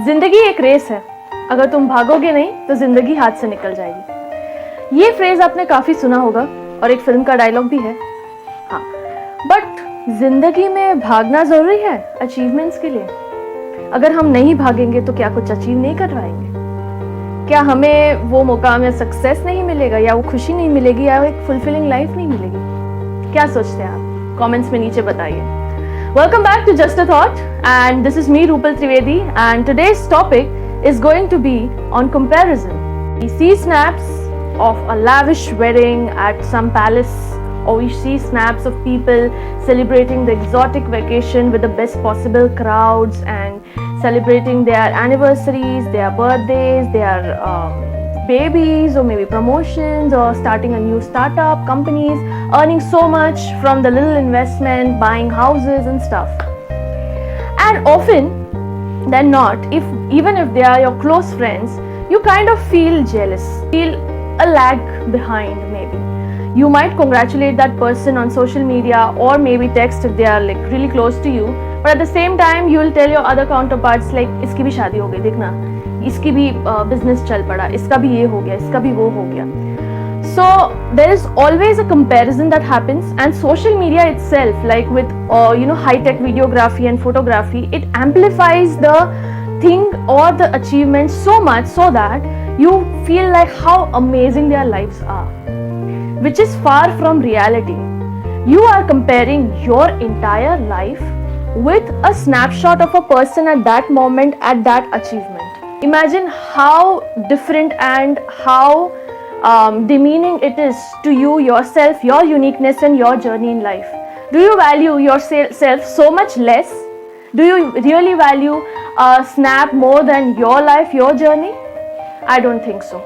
जिंदगी एक रेस है, अगर तुम भागोगे नहीं तो जिंदगी हाथ से निकल जाएगी। ये फ्रेज आपने काफी सुना होगा और एक फिल्म का डायलॉग भी है। हाँ, बट जिंदगी में भागना जरूरी है अचीवमेंट्स के लिए। अगर हम नहीं भागेंगे तो क्या कुछ अचीव नहीं कर पाएंगे? क्या हमें वो मौका, हमें सक्सेस नहीं मिलेगा, या वो खुशी नहीं मिलेगी, या एक फुलफिलिंग लाइफ नहीं मिलेगी? क्या सोचते हैं आप? कमेंट्स में नीचे बताइए। Welcome back to Just a Thought, and this is me, Rupal Trivedi, and today's topic is going to be on comparison. We see snaps of a lavish wedding at some palace, or we see snaps of people celebrating the exotic vacation with the best possible crowds and celebrating their anniversaries, their birthdays, their babies, or maybe promotions, or starting a new startup, companies earning so much from the little investment, buying houses and stuff. And often than not, even if they are your close friends, you kind of feel jealous, feel a lag behind maybe. You might congratulate that person on social media or maybe text if they are like really close to you, but at the same time you will tell your other counterparts like इसकी भी शादी हो गई, देखना इसकी भी business चल पड़ा, इसका भी ये हो गया, इसका भी वो हो गया. So there is always a comparison that happens, and social media itself, like with high-tech videography and photography, it amplifies the thing or the achievement so much so that you feel like how amazing their lives are, which is far from reality. You are comparing your entire life with a snapshot of a person at that moment, at that achievement. Imagine how different and how demeaning it is to you, yourself, your uniqueness and your journey in life. Do you value yourself so much less? Do you really value a snap more than your life, your journey? I don't think so.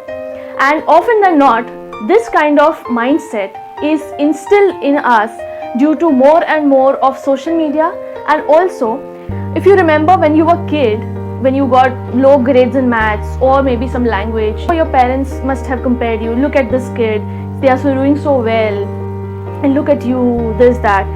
And often than not, this kind of mindset is instilled in us due to more and more of social media. And also, if you remember when you were a kid, when you got low grades in maths or maybe some language, your parents must have compared you. Look at this kid, they are doing so well, and look at you, this, that.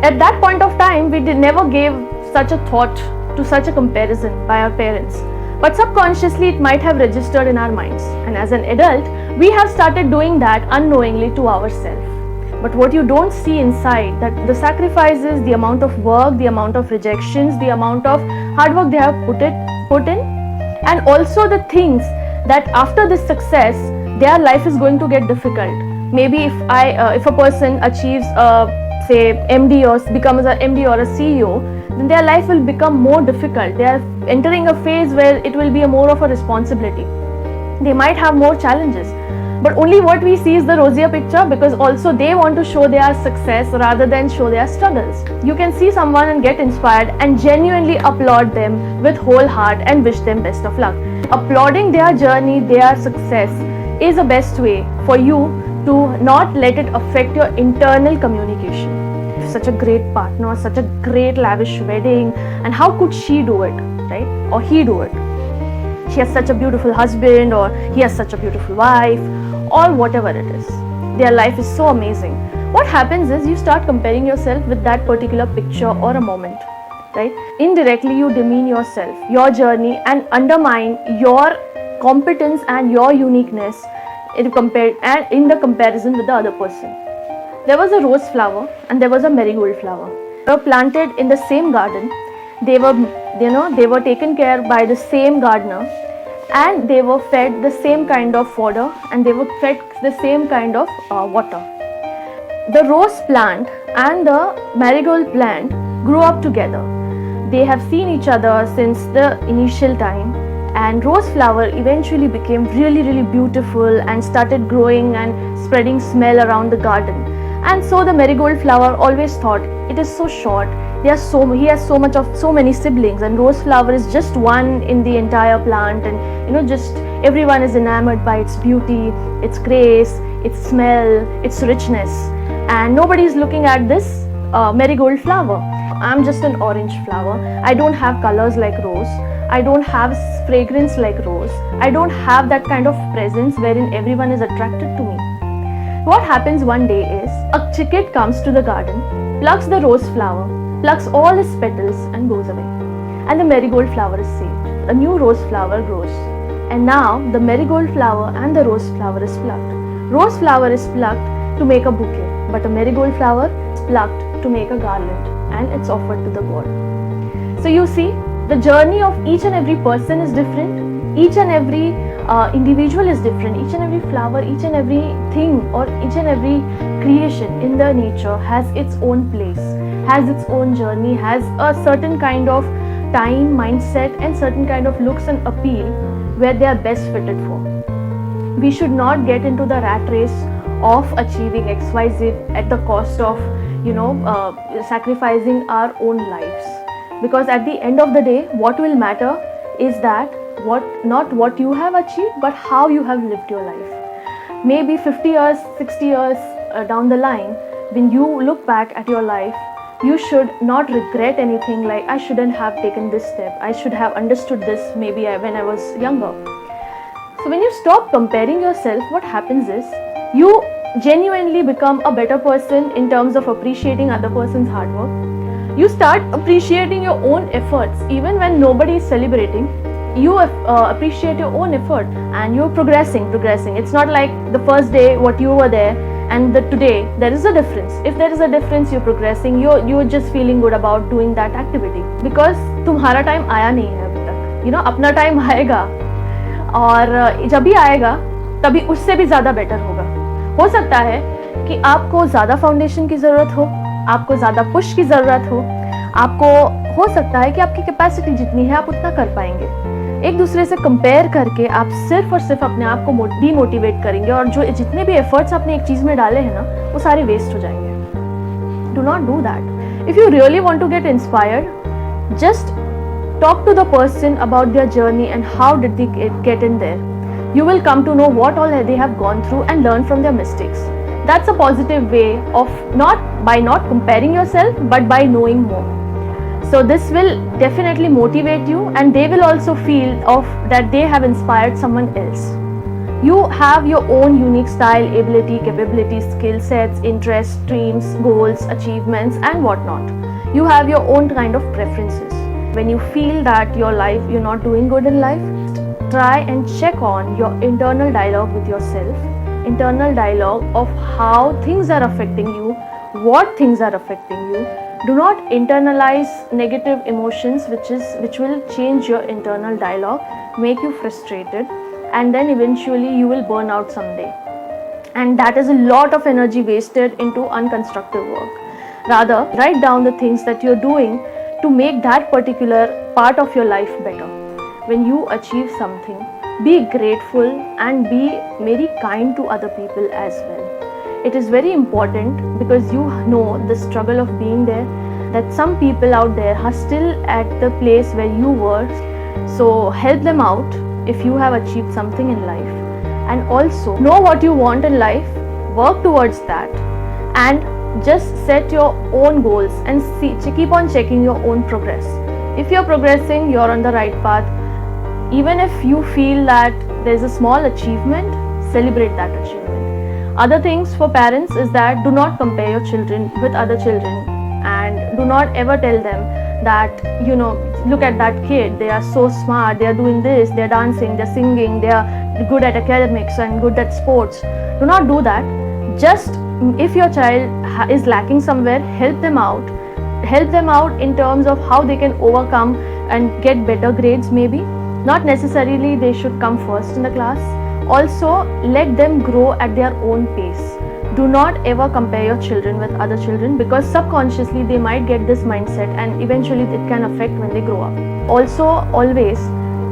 At that point of time, we never gave such a thought to such a comparison by our parents. But subconsciously, it might have registered in our minds. And as an adult, we have started doing that unknowingly to ourselves. But what you don't see inside, that the sacrifices, the amount of work, the amount of rejections, the amount of hard work they have put in, and also the things that after this success, their life is going to get difficult. Maybe if a person achieves say MD or becomes an MD or a CEO, then their life will become more difficult. They are entering a phase where it will be more of a responsibility. They might have more challenges. But only what we see is the rosier picture, because also they want to show their success rather than show their struggles. You can see someone and get inspired and genuinely applaud them with whole heart and wish them best of luck. Applauding their journey, their success is the best way for you to not let it affect your internal communication. Such a great partner, such a great lavish wedding, and how could she do it, right? Or he do it? She has such a beautiful husband, or he has such a beautiful wife, or whatever it is. Their life is so amazing. What happens is you start comparing yourself with that particular picture or a moment, right? Indirectly, you demean yourself, your journey, and undermine your competence and your uniqueness in the comparison with the other person. There was a rose flower and there was a marigold flower. They were planted in the same garden. They were taken care by the same gardener, and they were fed the same kind of fodder, and they were fed the same kind of water. The rose plant and the marigold plant grew up together. They have seen each other since the initial time, and rose flower eventually became really, really beautiful and started growing and spreading smell around the garden. And so the marigold flower always thought, it is so short, he has so many siblings, and rose flower is just one in the entire plant, and just everyone is enamored by its beauty, its grace, its smell, its richness, and nobody is looking at this marigold flower. I'm just an orange flower. I don't have colors like rose. I don't have fragrance like rose. I don't have that kind of presence wherein everyone is attracted to me. What happens one day is, a chicken comes to the garden, plucks the rose flower, plucks all its petals and goes away. And the marigold flower is saved. a new rose flower grows. And now the marigold flower and the rose flower is plucked. Rose flower is plucked to make a bouquet, but a marigold flower is plucked to make a garland, and it's offered to the god. So you see, the journey of each and every person is different. Each and every individual is different. Each and every flower, each and every thing, or each and every creation in the nature has its own place, has its own journey, has a certain kind of time, mindset, and certain kind of looks and appeal where they are best fitted for. We should not get into the rat race of achieving XYZ at the cost of, sacrificing our own lives. Because at the end of the day, what will matter is that not what you have achieved, but how you have lived your life. Maybe 50 years, 60 years down the line, when you look back at your life, you should not regret anything like, I shouldn't have taken this step, I should have understood this maybe when I was younger. So when you stop comparing yourself, what happens is you genuinely become a better person in terms of appreciating other person's hard work. You start appreciating your own efforts even when nobody is celebrating. You appreciate your own effort and you're progressing. It's not like the first day what you were there and today. There is a difference. If there is a difference, you're progressing. You're just feeling good about doing that activity because तुम्हारा time आया नहीं है अभी तक. अपना time आएगा और जब भी आएगा तभी उससे भी ज़्यादा बेटर होगा. हो सकता है कि आपको ज़्यादा फाउंडेशन की ज़रूरत हो, आपको ज़्यादा पुश की ज़रूरत आपको हो सकता है कि आपकी कैपेसिटी जितनी है आप उतना कर पाएंगे. एक दूसरे से कंपेयर करके आप सिर्फ और सिर्फ अपने आप को डीमोटिवेट करेंगे और जो जितने भी एफर्ट्स आपने एक चीज़ में डाले हैं ना वो सारे वेस्ट हो जाएंगे. Do not do that. If you really want to get inspired, just talk to the person about their journey and how did they get in there. You will come to know what all they have gone through and learn from their mistakes. That's a positive way of not comparing yourself but by knowing more. So this will definitely motivate you and they will also feel that they have inspired someone else. You have your own unique style, ability, capabilities, skill sets, interests, dreams, goals, achievements and whatnot. You have your own kind of preferences. When you feel that you're not doing good in life, try and check on your internal dialogue with yourself, internal dialogue of how things are affecting you, what things are affecting you. Do not internalize negative emotions which will change your internal dialogue, make you frustrated, and then eventually you will burn out someday. And that is a lot of energy wasted into unconstructive work. Rather, write down the things that you're doing to make that particular part of your life better. When you achieve something, be grateful and be very kind to other people as well. It is very important because you know the struggle of being there, that some people out there are still at the place where you were. So help them out if you have achieved something in life. And also know what you want in life, work towards that, and just set your own goals and keep on checking your own progress. If you're progressing, you're on the right path. Even if you feel that there's a small achievement, celebrate that achievement. Other things for parents is that do not compare your children with other children and do not ever tell them that, look at that kid, they are so smart, they are doing this, they are dancing, they are singing, they are good at academics and good at sports. Do not do that. Just if your child is lacking somewhere, help them out. Help them out in terms of how they can overcome and get better grades maybe. Not necessarily they should come first in the class. Also, let them grow at their own pace. Do not ever compare your children with other children because subconsciously they might get this mindset and eventually it can affect when they grow up. Also, always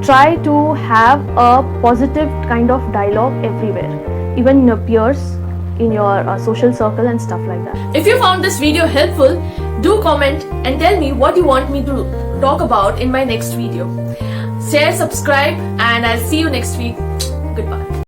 try to have a positive kind of dialogue everywhere, even in your peers, in your social circle and stuff like that. If you found this video helpful, do comment and tell me what you want me to talk about in my next video. Share, subscribe, and I'll see you next week.